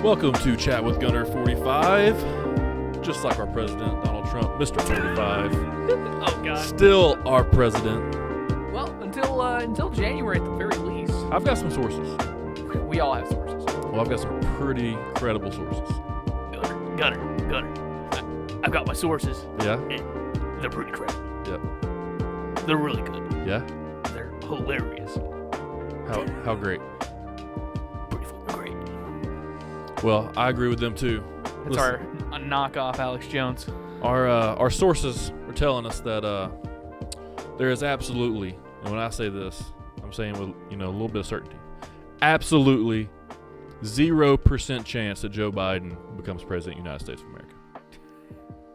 Welcome to Chat with Gunner 45. Just like our president, Donald Trump, Mr. 45. Oh, God. Still our president. Well, until January at the very least. I've got some sources. We all have sources. Well, I've got some pretty credible sources. Gunner. I've got my sources. Yeah? And they're pretty credible. Yep. They're really good. Yeah? They're hilarious. How great? Pretty fucking great. Well, I agree with them too. That's our knockoff Alex Jones. Our sources are telling us that there is absolutely, and when I say this, I'm saying with a little bit of certainty, absolutely 0% chance that Joe Biden becomes president of the United States of America.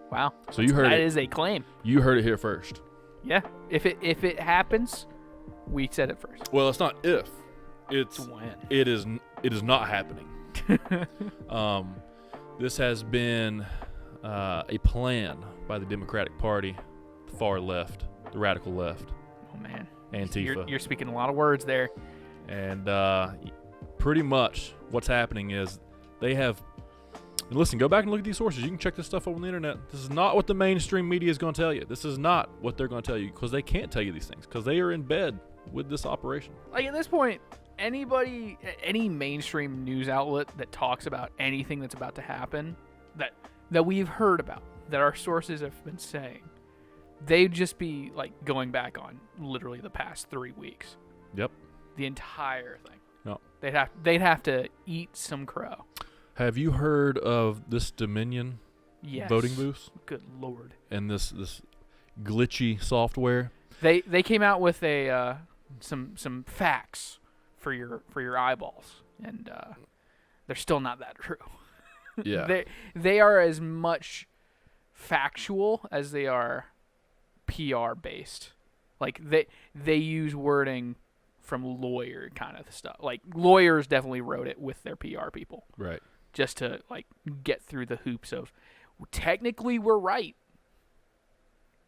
Wow. So you heard that it. That is a claim. You heard it here first. Yeah. If it happens, we said it first. Well, it's not if. It's when. It is not happening. This has been a plan by the Democratic Party, the far left, the radical left. Oh, man. Antifa. You're speaking a lot of words there. And pretty much what's happening is they have... And listen, go back and look at these sources. You can check this stuff up on the internet. This is not what the mainstream media is going to tell you. This is not what they're going to tell you because they can't tell you these things because they are in bed with this operation. Like, at this point, any mainstream news outlet that talks about anything that's about to happen that we've heard about, that our sources have been saying, they'd just be like going back on literally the past 3 weeks. Yep. The entire thing. No. They'd have to eat some crow. Have you heard of this Dominion voting booths? Good Lord. And this glitchy software? They came out with a some facts for your eyeballs, and they're still not that true. Yeah. They are as much factual as they are PR based. Like they use wording from lawyer kind of stuff. Like lawyers definitely wrote it with their PR people. Right. Just to like get through the hoops of technically we're right.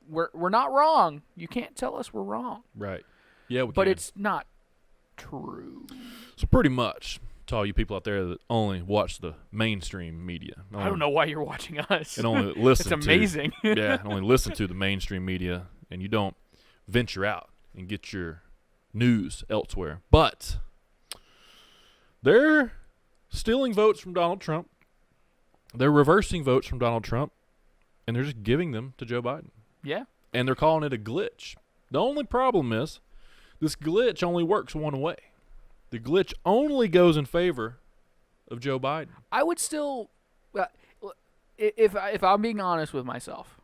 We're not wrong. You can't tell us we're wrong. Right. Yeah, but it's not true. So pretty much to all you people out there that only watch the mainstream media. I don't know why you're watching us. And only listen it's amazing. And only listen to the mainstream media, and you don't venture out and get your news elsewhere. But they're stealing votes from Donald Trump. They're reversing votes from Donald Trump, and they're just giving them to Joe Biden. Yeah. And they're calling it a glitch. The only problem is this glitch only works one way. The glitch only goes in favor of Joe Biden. I would still, if I'm being honest with myself,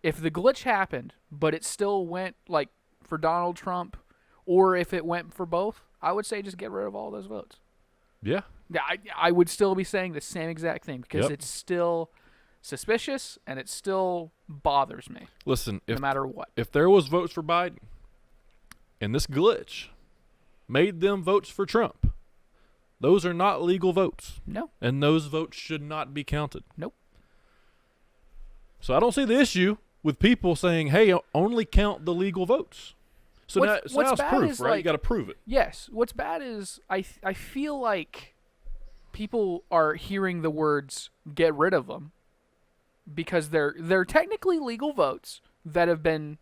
if the glitch happened, but it still went like for Donald Trump, or if it went for both, I would say just get rid of all those votes. Yeah. Yeah, I would still be saying the same exact thing because Yep. it's still suspicious and it still bothers me. Listen, no matter what. If there was votes for Biden and this glitch made them votes for Trump, those are not legal votes. No. And those votes should not be counted. Nope. So I don't see the issue with people saying, hey, only count the legal votes. So now it's proof, right? You got to prove it. Yes. What's bad is I feel like people are hearing the words "get rid of them" because they're technically legal votes that have been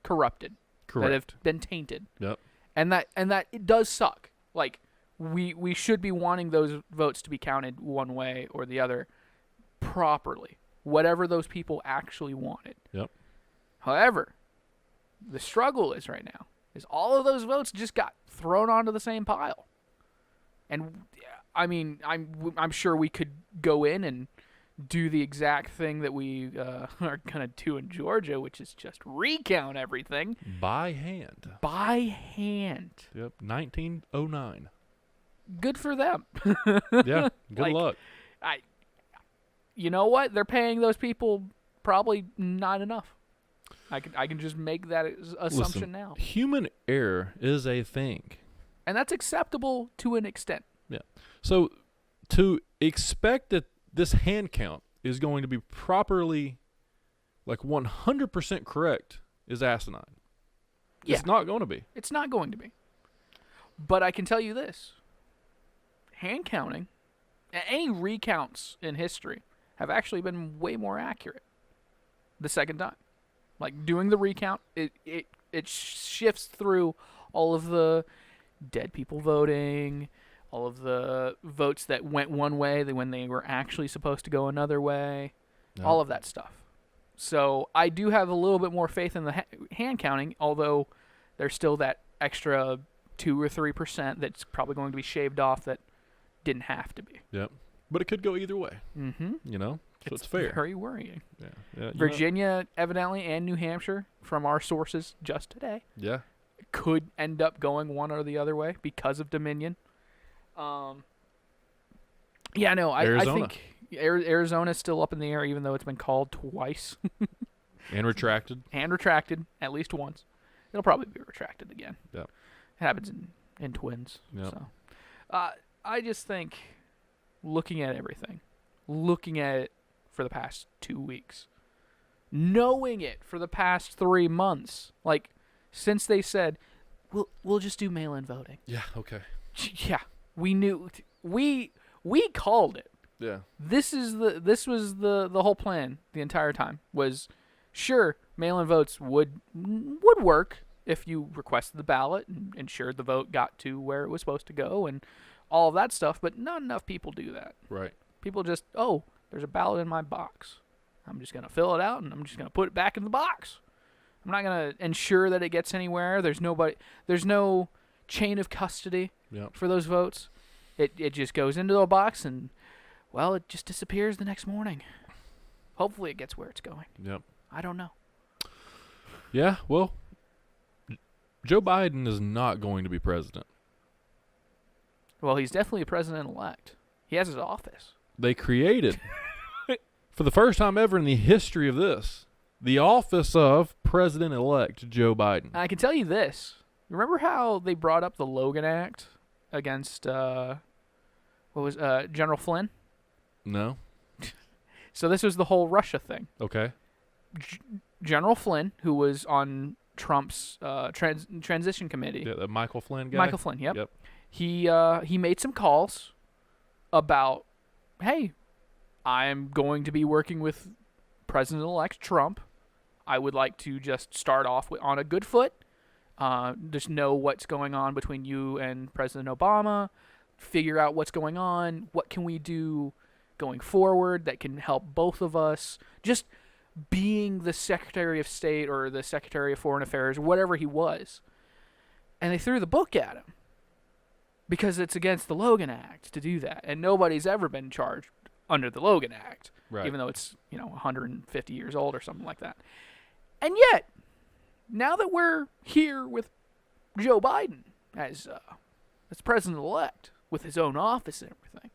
corrupted, Correct. that have been tainted. Yep. And that it does suck. Like we should be wanting those votes to be counted one way or the other properly, whatever those people actually wanted. Yep. However, the struggle is right now is all of those votes just got thrown onto the same pile. And I mean, I'm sure we could go in and do the exact thing that we are going to do in Georgia, which is just recount everything. By hand. By hand. Yep, 1909. Good for them. Yeah, good luck. You know what? They're paying those people probably not enough. I can just make that assumption now. Human error is a thing. And that's acceptable to an extent. Yeah. So to expect that this hand count is going to be properly, like 100% correct is asinine. Yeah. It's not going to be. It's not going to be. But I can tell you this. Hand counting Any recounts in history have actually been way more accurate the second time. Like, doing the recount, it shifts through all of the dead people voting, all of the votes that went one way when they were actually supposed to go another way, all of that stuff. So I do have a little bit more faith in the hand counting, although there's still that extra 2 or 3% that's probably going to be shaved off that didn't have to be. Yep. But it could go either way. Mm-hmm. You know? So it's fair. Very worrying. Yeah. Virginia, evidently, and New Hampshire, from our sources just today, could end up going one or the other way because of Dominion. I think Arizona's still up in the air, even though it's been called twice. And retracted. At least once. It'll probably be retracted again. Yeah. It happens in twins. Yep. So, I just think, looking at everything, looking at it for the past 2 weeks, knowing it for the past 3 months, like, since they said, we'll just do mail-in voting. Yeah, okay. Yeah, we knew, we called it. Yeah. This was the whole plan the entire time, was, sure, mail-in votes would work if you requested the ballot and ensured the vote got to where it was supposed to go and all of that stuff, but not enough people do that. Right. People just, there's a ballot in my box. I'm just going to fill it out and I'm just going to put it back in the box. I'm not going to ensure that it gets anywhere. There's no chain of custody for those votes. It just goes into a box and, well, it just disappears the next morning. Hopefully it gets where it's going. Yep. I don't know. Yeah, well, Joe Biden is not going to be president. Well, he's definitely a president-elect. He has his office. They created, for the first time ever in the history of this, the office of President-elect Joe Biden. I can tell you this. Remember how they brought up the Logan Act against, General Flynn? No. So this was the whole Russia thing. Okay. General Flynn, who was on Trump's transition committee. Yeah, the Michael Flynn guy? Michael Flynn, yep. He made some calls about, hey, I'm going to be working with President-elect Trump. I would like to just start off on a good foot. Just know what's going on between you and President Obama. Figure out what's going on. What can we do going forward that can help both of us? Just being the Secretary of State or the Secretary of Foreign Affairs, whatever he was. And they threw the book at him because it's against the Logan Act to do that. And nobody's ever been charged under the Logan Act, even though it's 150 years old or something like that. And yet, now that we're here with Joe Biden as president-elect with his own office and everything,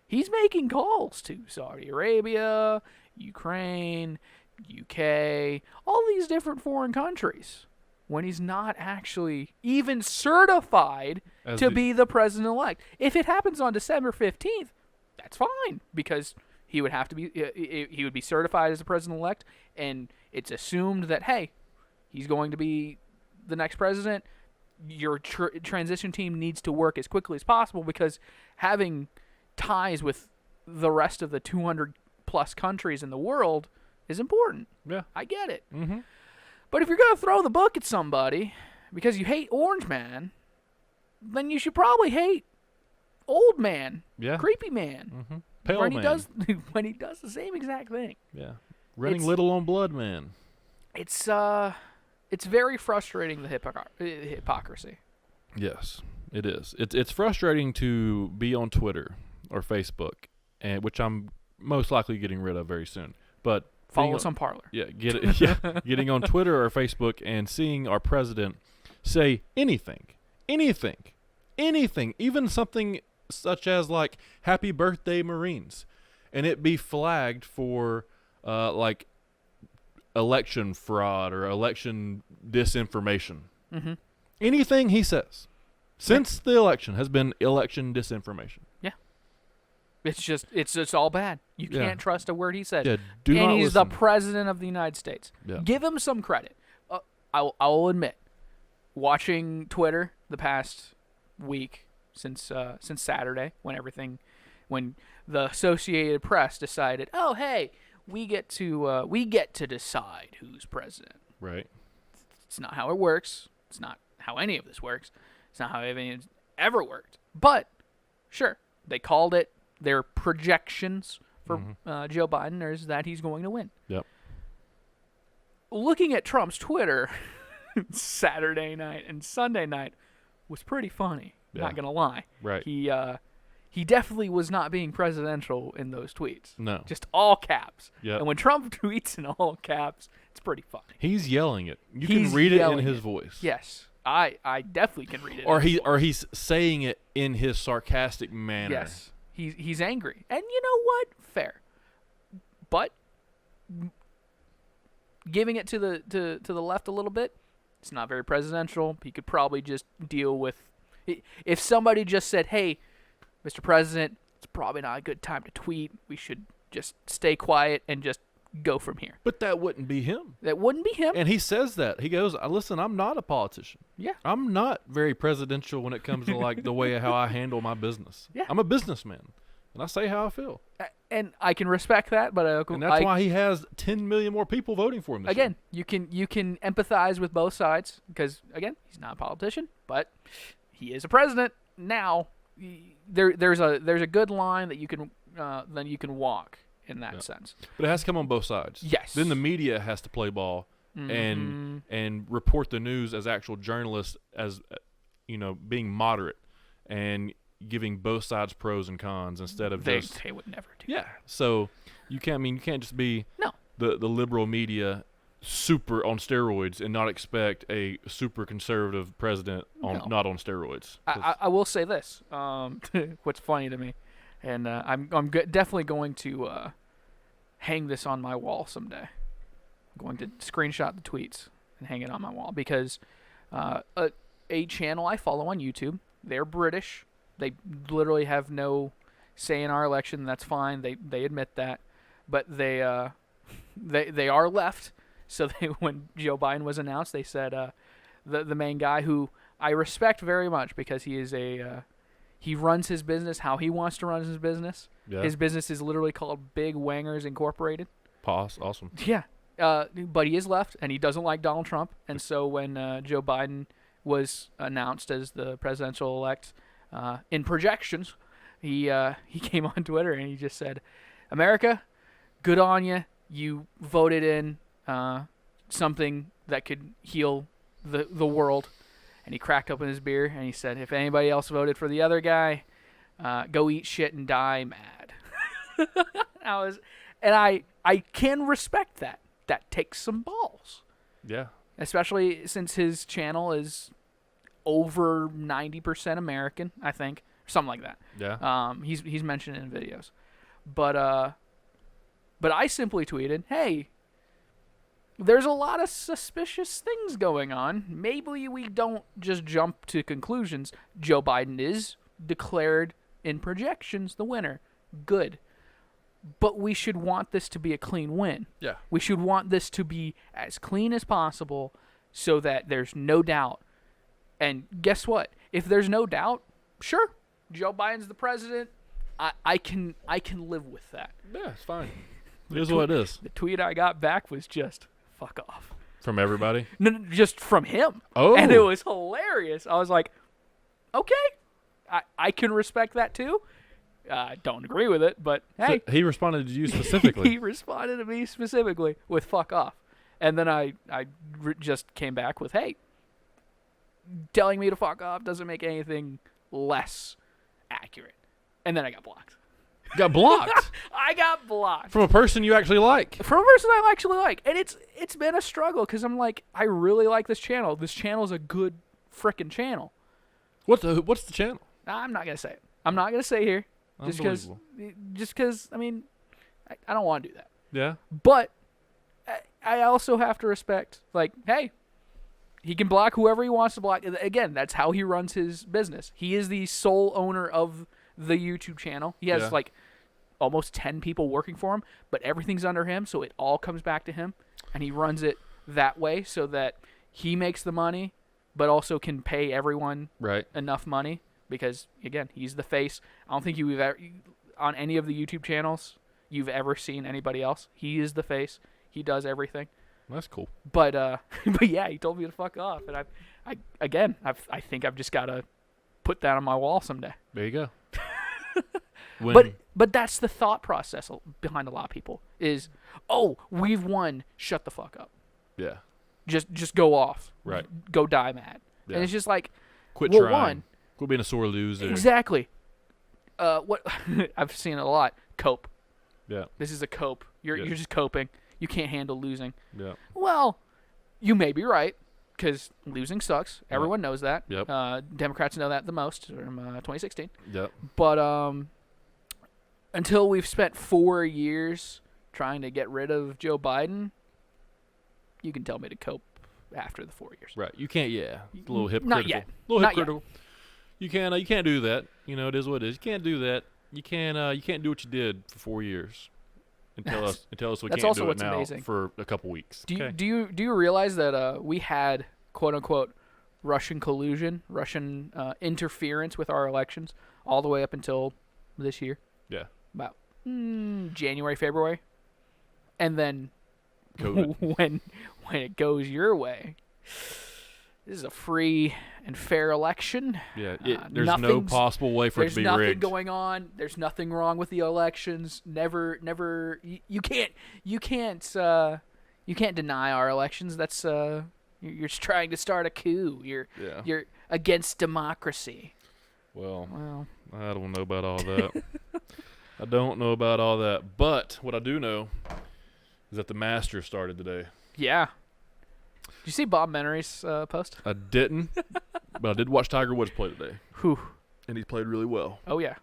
he's making calls to Saudi Arabia, Ukraine, UK, all these different foreign countries when he's not actually even certified to be the president-elect. If it happens on December 15th, that's fine, because he would have to be he would be certified as a president-elect, and it's assumed that, hey, he's going to be the next president. Your transition team needs to work as quickly as possible, because having ties with the rest of the 200-plus countries in the world is important. Yeah. I get it. Mm-hmm. But if you're going to throw the book at somebody because you hate Orange Man, then you should probably hate Old Man, Creepy Man. Mm-hmm. Pale when Man. When he does the same exact thing. Yeah. Running little on Blood Man. It's very frustrating, the hypocrisy. Yes, it is. It's frustrating to be on Twitter or Facebook, and which I'm most likely getting rid of very soon. But follow us on Parler. Yeah, getting on Twitter or Facebook and seeing our president say anything, even something such as like "Happy Birthday, Marines," and it be flagged for like election fraud or election disinformation. Mm-hmm. Anything he says since the election has been election disinformation. Yeah. It's just all bad. You can't trust a word he says. Yeah, and he's the president of the United States. Yeah. Give him some credit. I'll admit, watching Twitter the past week since Saturday, when the Associated Press decided, oh hey, we get to decide who's president. Right. It's not how it works. It's not how any of this works. It's not how anything ever worked. But sure, they called it their projections for Joe Biden is that he's going to win. Yep. Looking at Trump's Twitter Saturday night and Sunday night was pretty funny. Yeah. Not gonna lie. Right. He definitely was not being presidential in those tweets. No. Just all caps. Yep. And when Trump tweets in all caps, it's pretty funny. He's yelling it. You He's can read it in yelling his it. voice. Yes. I definitely can read it. Or he's saying it in his sarcastic manner. Yes. He's angry. And you know what? Fair. But giving it to the left a little bit, it's not very presidential. He could probably just deal with if somebody just said, "Hey, Mr. President, it's probably not a good time to tweet. We should just stay quiet and just go from here." But that wouldn't be him. That wouldn't be him. And he says that. He goes, "Listen, I'm not a politician. Yeah. I'm not very presidential when it comes to like the way how I handle my business. Yeah. I'm a businessman, and I say how I feel. And I can respect that, but And that's why he has 10 million more people voting for him this again, you can empathize with both sides because again, he's not a politician, but he is a president now. There's a good line that you can walk in that sense. But it has to come on both sides. Yes. Then the media has to play ball and report the news as actual journalists, as being moderate and giving both sides pros and cons instead of They just would never do. yeah. So you can't just be the liberal media super on steroids and not expect a super conservative president not on steroids. I will say this. What's funny to me, and I'm definitely going to hang this on my wall someday. I'm going to screenshot the tweets and hang it on my wall because a channel I follow on YouTube, they're British. They literally have no say in our election. That's fine. They admit that, but they are left. So when Joe Biden was announced, they said the main guy who I respect very much because he is he runs his business how he wants to run his business. Yeah. His business is literally called Big Wangers Incorporated. Awesome. Yeah. But he is left, and he doesn't like Donald Trump. And so when Joe Biden was announced as the presidential elect in projections, he came on Twitter and he just said, "America, good on you. You voted in something that could heal the world." And he cracked open his beer and he said, "If anybody else voted for the other guy, go eat shit and die mad." I can respect that. That takes some balls. Yeah. Especially since his channel is over 90% American, I think, something like that. Yeah. He's mentioned it in videos, but I simply tweeted, "Hey, there's a lot of suspicious things going on. Maybe we don't just jump to conclusions. Joe Biden is declared in projections the winner. Good. But we should want this to be a clean win. Yeah. We should want this to be as clean as possible so that there's no doubt. And guess what? If there's no doubt, sure, Joe Biden's the president. I can live with that." Yeah, it's fine. It is what it is. The tweet I got back was just, "Fuck off." From everybody? No, just from him. Oh. And it was hilarious. I was like, okay, I can respect that too. I don't agree with it, but hey. So he responded to you specifically. He responded to me specifically with "fuck off." And then I just came back with, "Hey, telling me to fuck off doesn't make anything less accurate." And then I got blocked. Got blocked? I got blocked. From a person you actually like. From a person I actually like. And it's been a struggle because I'm like, I really like this channel. This channel is a good frickin' channel. What's the channel? I'm not going to say it. I'm not going to say here. Just because, I mean, I don't want to do that. Yeah. But I also have to respect, like, hey, he can block whoever he wants to block. Again, that's how he runs his business. He is the sole owner of the YouTube channel. He has like almost 10 people working for him, but everything's under him, so it all comes back to him, and he runs it that way so that he makes the money, but also can pay everyone right enough money because, again, he's the face. I don't think on any of the YouTube channels you've ever seen anybody else. He is the face. He does everything. That's cool. But but yeah, he told me to fuck off, and I think I've just gotta put that on my wall someday. There you go. But that's the thought process behind a lot of people is, oh, we've won, shut the fuck up. Yeah. Just go off. Right. Go die mad. Yeah. And it's just like, Quit well, trying. one, Quit being a sore loser. exactly. What I've seen it a lot. Cope. Yeah. This is a cope. You're Yeah. just coping. You can't handle losing. Yeah. Well, you may be right, because losing sucks. Yeah. Everyone knows that. Yep. Democrats know that the most from 2016. Yep. But until we've spent 4 years trying to get rid of Joe Biden, you can tell me to cope after the 4 years. Right. You can't. Yeah. It's a little hypocritical. Not yet. A little Not yet. hypocritical. You can't do that. You know, it is what it is. You can't do that. You can't do what you did for 4 years and tell us we That's can't also do it what's now amazing. for a couple weeks. Do you, Okay? do you realize that we had quote unquote Russian collusion, Russian interference with our elections all the way up until this year, Yeah. about January, February, and then COVID. when it goes your way, this is a free and fair election. Yeah. There's no nothing's- possible way for it to There's be nothing rigged. going on. There's nothing wrong with the elections. Never. You can't deny our elections. That's you're just trying to start a coup. Yeah. You're against democracy. Well, Well, I don't know about all that. I don't know about all that. But what I do know is that the Masters started today. yeah. Did you see Bob Menery's post? I didn't, but I did watch Tiger Woods play today, Whew. and he played really well. Oh yeah.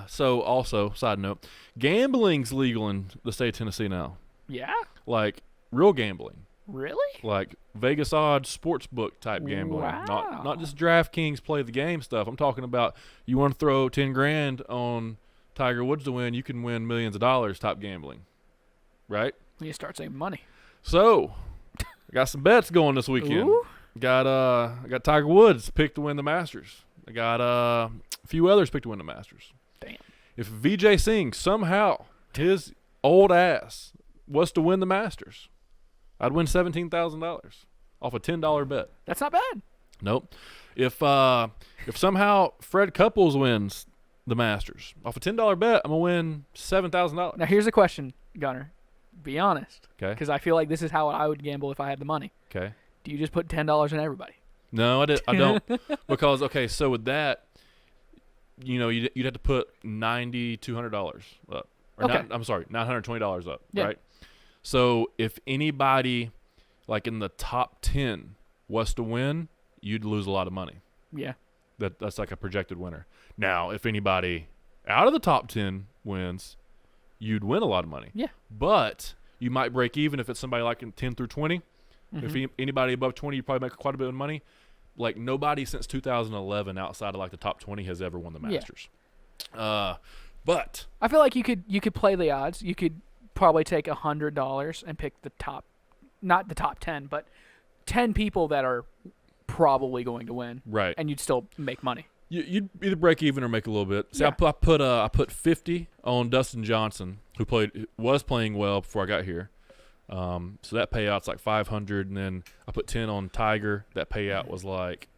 So also, side note, gambling's legal in the state of Tennessee now. Yeah. Like real gambling. Really? Like Vegas odds, sports book type gambling. Wow. Not just DraftKings play the game stuff. I'm talking about you want to throw 10 grand on Tiger Woods to win, you can win millions of dollars type gambling. Right? You start saving money. So, I got some bets going this weekend. Ooh. I got Tiger Woods picked to win the Masters. I got a few others picked to win the Masters. Damn. If Vijay Singh somehow his old ass was to win the Masters, I'd win $17,000 off a $10 bet. That's not bad. Nope. If somehow Fred Couples wins the Masters off a $10 bet, I'm gonna win $7,000. Now here's a question, Gunner. Be honest, Okay. because I feel like this is how I would gamble if I had the money. Okay. Do you just put $10 on everybody? No, I don't. Because so with that, you'd have to put $9,200 up. Or Okay. I'm sorry, $920 up. Yeah. Right. So if anybody like in the top 10 was to win, you'd lose a lot of money. Yeah. That's like a projected winner. Now, if anybody out of the top 10 wins, you'd win a lot of money. Yeah. But you might break even if it's somebody like in 10 through 20. If anybody above 20, you probably make quite a bit of money. Like nobody since 2011 outside of like the top 20 has ever won the Yeah. Masters. But I feel like you could play the odds. You could probably take $100 and pick the top, not the top 10, but 10 people that are probably going to win, right, and you'd still make money. you'd either break even or make a little bit. See, Yeah. I put 50 on Dustin Johnson, who was playing well before I got here. So that payout's like 500, and then I put 10 on Tiger. That payout was like,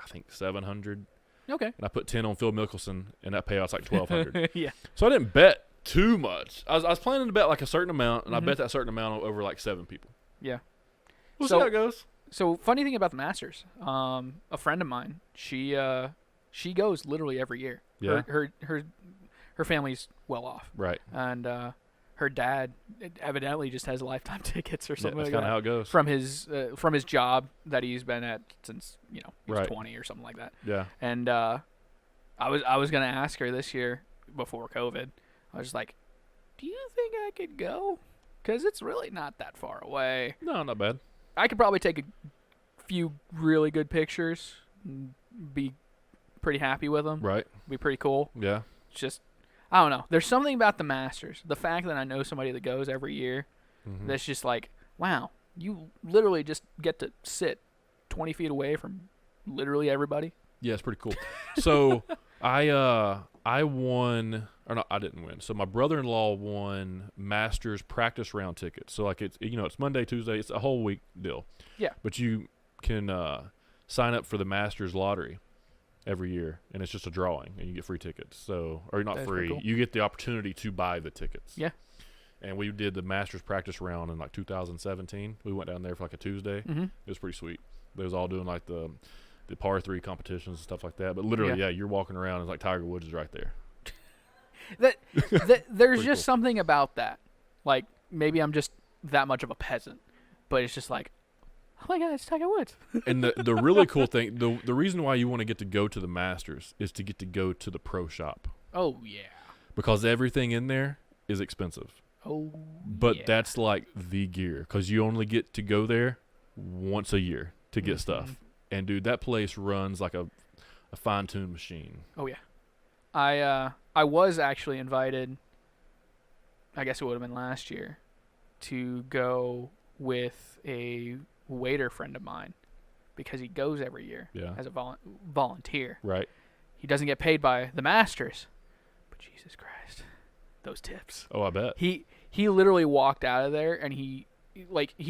I think 700. Okay. And I put 10 on Phil Mickelson, and that payout's like 1,200. Yeah. So I didn't bet too much. I was planning to bet like a certain amount, and I Mhm. bet that certain amount over like 7 people. Yeah. We'll So- see how it goes. So funny thing about the Masters, a friend of mine, she goes literally every year. Yeah. Her family's well off, Right. and her dad evidently just has lifetime tickets or Yeah, something that's like kind that of how it goes. from his job that he's been at since he was Right. 20 or something like that. Yeah. And I was gonna ask her this year before COVID. I was like, "Do you think I could go? Because it's really not that far away. No, not bad. I could probably take a few really good pictures, and be pretty happy with them. Right. Be pretty cool. Yeah. It's just, I don't know. There's something about the Masters. The fact that I know somebody that goes every year, Mhm. that's just like, wow, you literally just get to sit 20 feet away from literally everybody. Yeah, it's pretty cool. So I I won, or no, I didn't win. So my brother-in-law won Masters practice round tickets. So like it's Monday, Tuesday, it's a whole week deal. Yeah. But you can sign up for the Masters lottery every year, and it's just a drawing, and you get free tickets. So, or not That's free, pretty cool. you get the opportunity to buy the tickets. Yeah. And we did the Masters practice round in like 2017. We went down there for like a Tuesday. Mm-hmm. It was pretty sweet. They was all doing like the par 3 competitions and stuff like that. But literally, yeah, you're walking around, it's like Tiger Woods is right there. There's just cool. something about that. Like, maybe I'm just that much of a peasant, but it's just like, oh my God, it's Tiger Woods. And the really cool thing, the reason why you want to get to go to the Masters is to get to go to the pro shop. Oh, yeah. Because everything in there is expensive. Oh, But yeah. that's like the gear, because you only get to go there once a year to get stuff. And dude, that place runs like a fine-tuned machine. Oh, yeah. I was actually invited, I guess it would have been last year, to go with a waiter friend of mine because he goes every year as a volunteer. Right. He doesn't get paid by the Masters, but Jesus Christ, those tips. Oh, I bet. He literally walked out of there, and he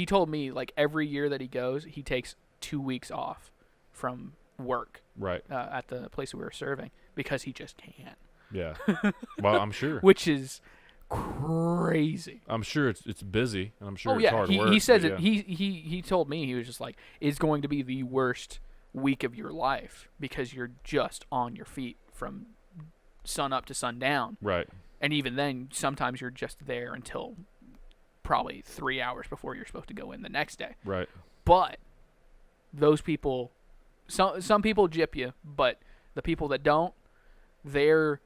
told me, like, every year that he goes, he takes 2 weeks off from work Right. at the place we were serving because he just can't. Yeah. Well, I'm sure. Which is crazy. I'm sure it's busy, and I'm sure Oh it's yeah, hard work. he says but it. yeah. He told me, he was just like, it's going to be the worst week of your life because you're just on your feet from sun up to sundown. Right. And even then, sometimes you're just there until probably 3 hours before you're supposed to go in the next day. Right. But those people, some people gyp you, but the people that don't, their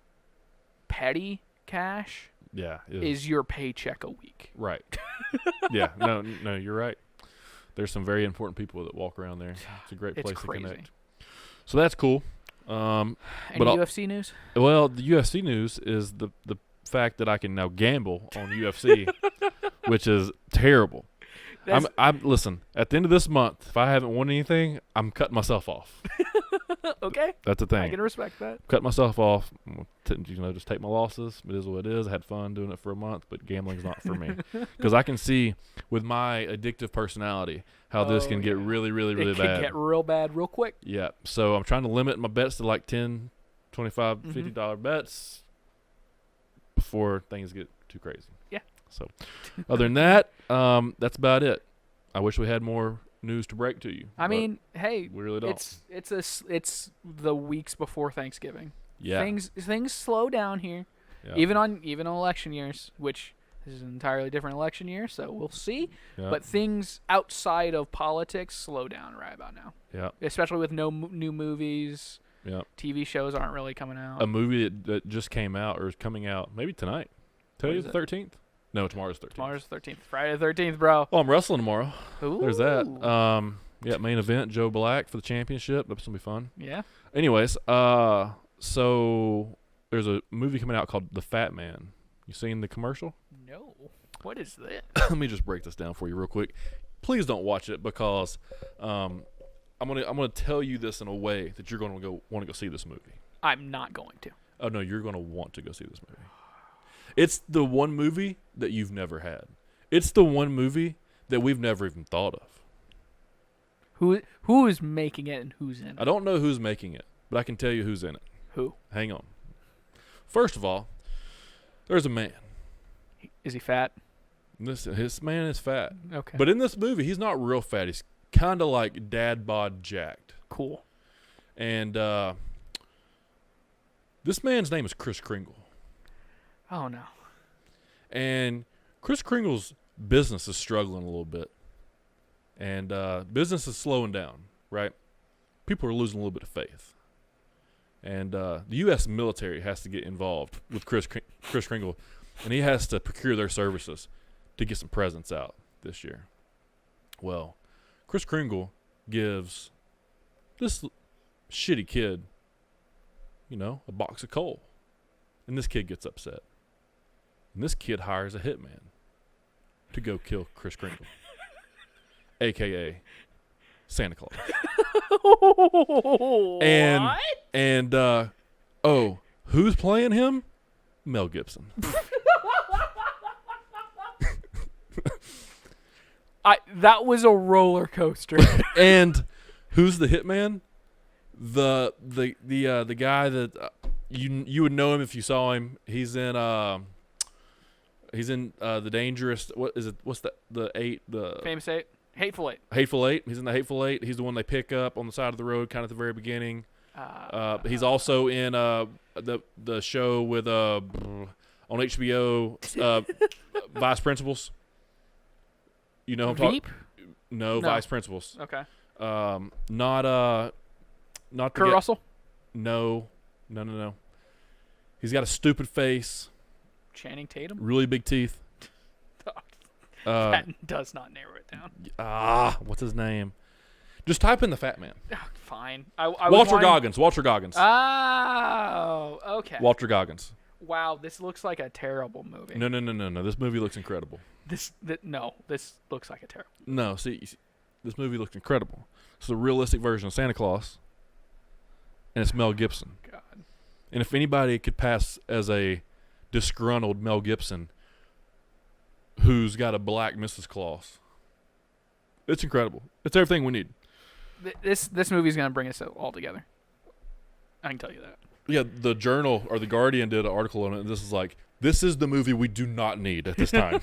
petty cash Yeah. is your paycheck a week. Right. Yeah. No, you're right. There's some very important people that walk around there. It's a great place to connect. So that's cool. Any but UFC news? Well, the UFC news is the fact that I can now gamble on UFC, which is terrible. I'm listen, at the end of this month, if I haven't won anything, I'm cutting myself off. Okay. That's the thing. I can respect that. Cut myself off. Just take my losses. It is what it is. I had fun doing it for a month, but gambling's not for me. Because I can see with my addictive personality how this can get really, really, really bad. It can get real bad real quick. Yeah. So I'm trying to limit my bets to like $10, $25, $50 bets before things get too crazy. Yeah. So other than that, that's about it. I wish we had more news to break to you. I mean, hey, we really don't. It's the weeks before Thanksgiving. Yeah. Things slow down here. Yeah. Even on election years, which this is an entirely different election year, so we'll see. Yeah. But things outside of politics slow down right about now. Yeah. Especially with no new movies. Yeah. TV shows aren't really coming out. A movie that just came out or is coming out maybe tonight. Today is the 13th? No, tomorrow's 13th. Tomorrow's the 13th. Friday the 13th, bro. Oh, I'm wrestling tomorrow. Ooh. There's that. Yeah, main event, Joe Black for the championship. That's going to be fun. Yeah. Anyways, so there's a movie coming out called The Fat Man. You seen the commercial? No. What is that? Let me just break this down for you real quick. Please don't watch it because I'm gonna tell you this in a way that you're gonna want to go see this movie. I'm not going to. Oh no, you're gonna want to go see this movie. It's the one movie that you've never had. It's the one movie that we've never even thought of. Who is making it and who's in it? I don't know who's making it, but I can tell you who's in it. Who? Hang on. First of all, there's a man. Is he fat? Listen, his man is fat. Okay. But in this movie, he's not real fat. He's kind of like dad bod jacked. Cool. And this man's name is Kris Kringle. Oh no. And Kris Kringle's business is struggling a little bit. And business is slowing down, right? People are losing a little bit of faith. And the U.S. military has to get involved with Kris Kringle, and he has to procure their services to get some presents out this year. Well, Kris Kringle gives this shitty kid, a box of coal. And this kid gets upset. And this kid hires a hitman to go kill Kris Kringle, a.k.a. Santa Claus. What? And Who's playing him? Mel Gibson. That was a roller coaster. And who's the hitman? The guy that you would know him if you saw him. He's in the Dangerous. What is it? What's the Famous Eight, Hateful Eight. Hateful Eight. He's in the Hateful Eight. He's the one they pick up on the side of the road, kind of at the very beginning. He's also in the show with on HBO, Vice Principals. You know who I'm talking? No, Vice Principals. Okay. Not Kurt Russell. No. He's got a stupid face, Channing Tatum. really big teeth. That does not narrow it down. What's his name? Just type in the fat man. Fine. Walter Goggins. Walter Goggins. Oh, okay. Walter Goggins. Wow, this looks like a terrible movie. No. This movie looks incredible. This looks like a terrible. No, see, this movie looks incredible. It's a realistic version of Santa Claus, and it's Mel Gibson. God. And if anybody could pass as a disgruntled Mel Gibson who's got a black Mrs. Claus, it's incredible. It's everything we need. This movie's gonna bring us all together. I can tell you that. Yeah, the Journal or the Guardian did an article on it, and this is the movie we do not need at this time.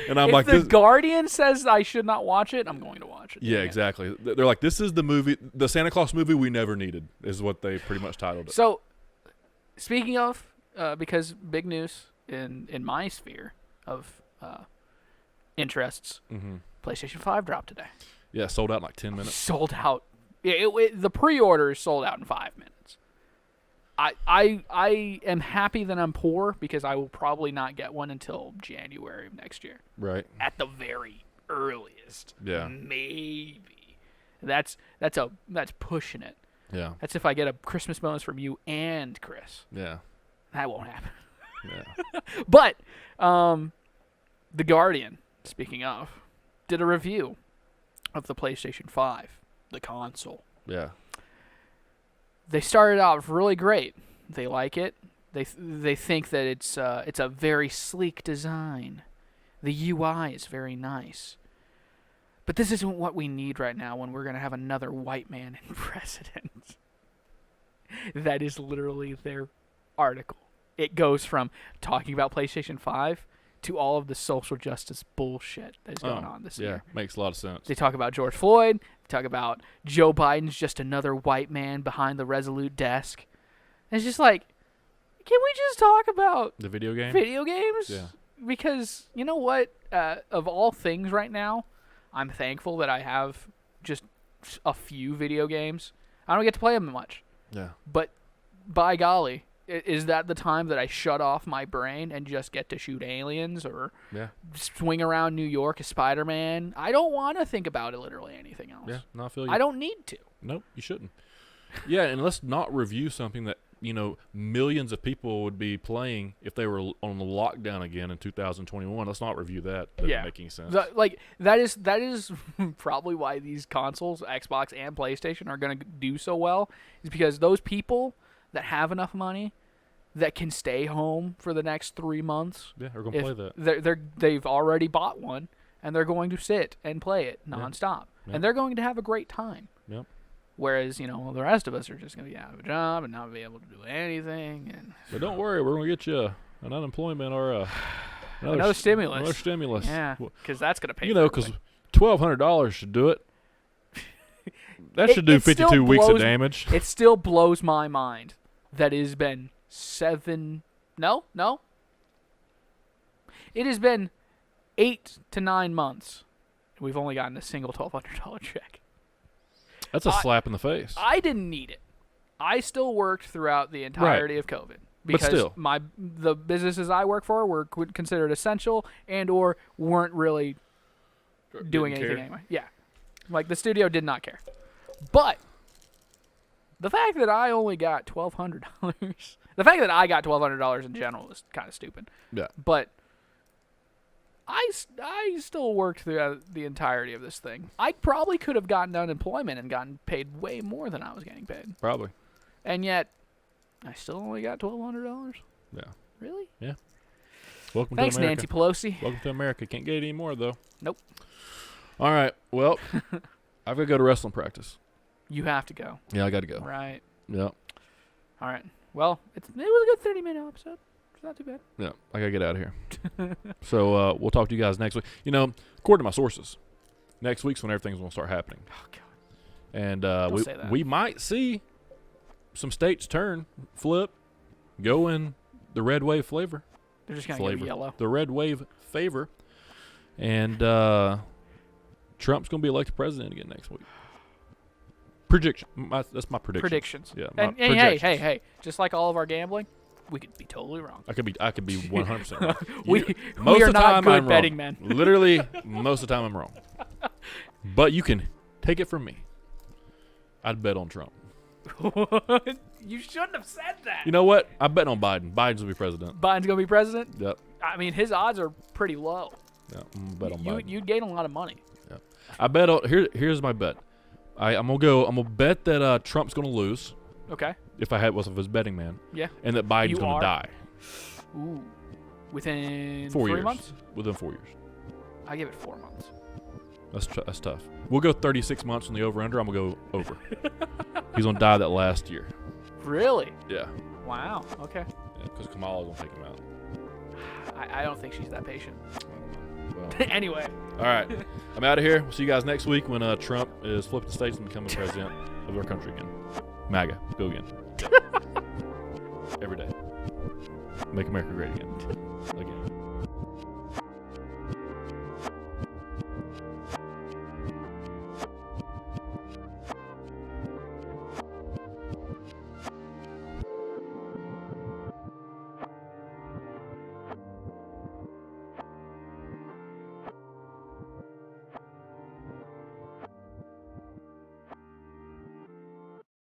And I'm if the Guardian says I should not watch it, I'm going to watch it. Yeah, exactly. They're like, this is the movie, the Santa Claus movie we never needed, is what they pretty much titled it. So, speaking of, because big news in my sphere of interests, PlayStation 5 dropped today. Yeah, sold out in like 10 minutes. Sold out. Yeah, the pre-order sold out in 5 minutes. I am happy that I'm poor because I will probably not get one until January of next year. Right. At the very earliest. Yeah. Maybe. That's pushing it. Yeah. That's if I get a Christmas bonus from you and Chris. Yeah. That won't happen. Yeah. But The Guardian, speaking of, did a review of the PlayStation 5, the console. Yeah. They started out really great. They like it. They think that it's a very sleek design. The UI is very nice. But this isn't what we need right now when we're going to have another white man in president. That is literally their article. It goes from talking about PlayStation 5 to all of the social justice bullshit that is going on this year. Yeah, makes a lot of sense. They talk about George Floyd. They talk about Joe Biden's just another white man behind the Resolute desk. And it's just like, can we just talk about the video game? Video games? Yeah. Because, you know what? Of all things right now, I'm thankful that I have just a few video games. I don't get to play them much. Yeah. But by golly, is that the time that I shut off my brain and just get to shoot aliens or swing around New York as Spider-Man? I don't want to think about it literally anything else. Yeah, no, I feel you. I don't need to. Nope, you shouldn't. Yeah, and let's not review something that, millions of people would be playing if they were on the lockdown again in 2021. Let's not review that. That doesn't make any sense. That is probably why these consoles, Xbox and PlayStation, are going to do so well, is because those people that have enough money that can stay home for the next 3 months. Yeah, we're going to play that. They've already bought one, and they're going to sit and play it nonstop. Yeah. And they're going to have a great time. Yep. Whereas, the rest of us are just going to be out of a job and not be able to do anything. But don't worry, we're going to get you an unemployment or another stimulus. Another stimulus. Yeah, because that's going to pay. Because $1,200 should do it. That should do 52 weeks of damage. It still blows my mind that it has been it has been 8 to 9 months. And we've only gotten a single $1,200 check. That's a slap in the face. I didn't need it. I still worked throughout the entirety of COVID. Because the businesses I work for were considered essential and or weren't really doing anything anyway. Yeah. Like, the studio did not care. But the fact that I only got $1,200, the fact that I got $1,200 in general is kind of stupid. Yeah. But I still worked throughout the entirety of this thing. I probably could have gotten unemployment and gotten paid way more than I was getting paid. Probably. And yet, I still only got $1,200. Yeah. Really? Welcome Thanks, to America. Nancy Pelosi. Welcome to America. Can't get any more though. Nope. All right. Well, I've got to go to wrestling practice. You have to go. Yeah, I got to go. Right. Yeah. All right. Well, it was a good 30-minute episode. It's not too bad. Yeah. I got to get out of here. So we'll talk to you guys next week. You know, according to my sources, next week's when everything's going to start happening. Oh, God. And Don't say that. we might see some states flip, go in the red wave flavor. They're just going to go yellow. The red wave favor. And Trump's going to be elected president again next week. Prediction. That's my prediction. Predictions. Yeah. And hey, just like all of our gambling, we could be totally wrong. I could be 100% wrong. we most are of the not time good I'm betting wrong. men. Literally, most of the time I'm wrong. But you can take it from me. I'd bet on Trump. You shouldn't have said that. You know what? I bet on Biden. Biden's will be president. Biden's going to be president? Yep. I mean, his odds are pretty low. Yeah, I'm gonna bet on Biden. You'd gain a lot of money. Yeah. I bet on here's my bet. I'm gonna bet that Trump's gonna lose. Okay. If I was his betting man. Yeah. And that Biden's gonna die. Ooh. Within 4 3 years. months? Within 4 years. I give it 4 months. That's tough. We'll go 36 months on the over/under. I'm gonna go over. He's gonna die that last year. Really? Yeah. Wow. Okay. Yeah, because Kamala's gonna take him out. I don't think she's that patient. Well, Anyway. all right. I'm out of here. We'll see you guys next week when Trump is flipping the states and becoming president of our country again. MAGA. Go again. Every day. Make America great again. Again.